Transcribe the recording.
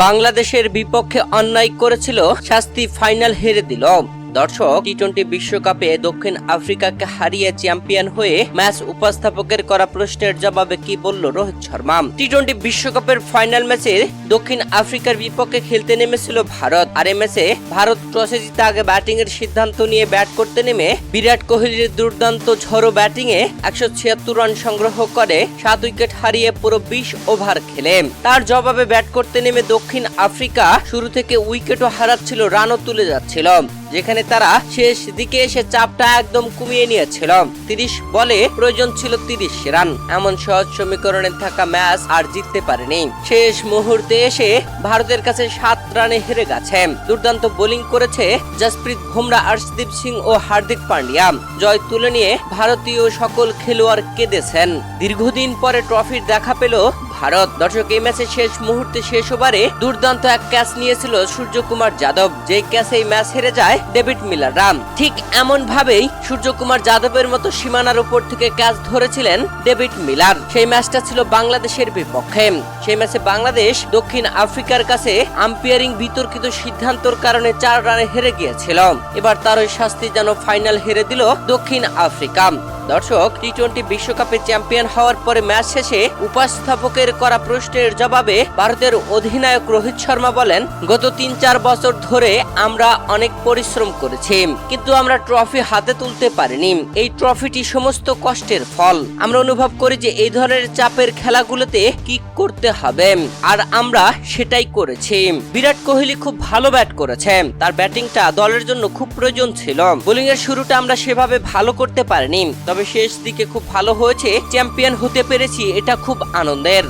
বাংলাদেশের বিপক্ষে অন্যায় করেছিল, শাস্তি ফাইনাল হেরে দিল। দর্শক, টি-20 বিশ্বকাপে দক্ষিণ আফ্রিকাকে হারিয়ে চ্যাম্পিয়ন হয়ে ম্যাচ উপস্থাপকের করা প্রশ্নের জবাবে কি বলল রোহিত শর্মা। টি-20 বিশ্বকাপের ফাইনাল ম্যাচে দক্ষিণ আফ্রিকার বিপক্ষে খেলতে নেমেছিল ভারত। আর এই ম্যাচে ভারত টসে জিতে আগে ব্যাটিং এর সিদ্ধান্ত নিয়ে ব্যাট করতে নেমে বিরাট কোহলির দুর্দান্ত ঝড়ো ব্যাটিং এ 176 রান সংগ্রহ করে 7 উইকেট হারিয়ে পুরো 20 ওভার খেলে। তার জবাবে ব্যাট করতে নেমে দক্ষিণ আফ্রিকা শুরু থেকে উইকেটও হারাচ্ছিল, রানও তুলে যাচ্ছিল, যেখানে তারা শেষ দিকে এসে চাপটা একদম কমিয়ে নিয়েছিল। 30 বলে প্রয়োজন ছিল 30 রান। এমন সহজ সমীকরণে থাকা ম্যাচ আর জিততে পারেনি। শেষ মুহূর্তে এসে ভারতের কাছে 7 রানে হেরে গেছে। দুর্দান্ত বোলিং করেছে জসপ্রীত বুমরা, আর্শদীপ সিং ও হার্দিক পান্ডিয়া। জয় তুলে নিয়ে ভারতীয় সকল খেলোয়াড় কেঁদেছেন। দীর্ঘদিন পরে ট্রফির দেখা পেল ভারত। দর্শক, এই ম্যাচে শেষ মুহূর্তে শেষ ওভারে দুর্দান্ত এক ক্যাচ নিয়েছিল সূর্যকুমার যাদব, যে ক্যাচে এই ম্যাচ হেরে যায় ডেভিড মিলাররা। ঠিক এমন ভাবেই সূর্যকুমার যাদবের মতো সীমানার উপর থেকে ক্যাচ ধরেছিলেন ডেভিড মিলার। সেই ম্যাচটা ছিল বাংলাদেশের বিপক্ষে। সেই ম্যাচে বাংলাদেশ দক্ষিণ আফ্রিকার কাছে আম্পায়ারিং বিতর্কিত সিদ্ধান্তর কারণে 4 রানে হেরে গিয়েছিল। এবার তার ওই শাস্তি যেন ফাইনাল হেরে দিল দক্ষিণ আফ্রিকা। দর্শক, টি-20 বিশ্বকাপে চ্যাম্পিয়ন হওয়ার পরে ম্যাচ শেষে উপস্থাপকের করা প্রশ্নের জবাবে ভারতের অধিনায়ক রোহিত শর্মা বলেন, গত 3-4 বছর ধরে আমরা অনেক পরিশ্রম করেছি, কিন্তু আমরা ট্রফি হাতে তুলতে পারিনি। এই ট্রফিটি সমস্ত কষ্টের ফল। আমরা অনুভব করি যে এই ধরনের চাপের খেলাগুলোতে কি করতে হবে, আর আমরা সেটাই করেছি। বিরাট কোহলি খুব ভালো ব্যাট করেছে। তার ব্যাটিংটা দলের জন্য খুব প্রয়োজন ছিল। বোলিং এর শুরুটা আমরা সেভাবে ভালো করতে পারিনি, তবে শেষ দিকে খুব ভালো হয়েছে। চ্যাম্পিয়ন হতে পেরেছি, এটা খুব আনন্দের।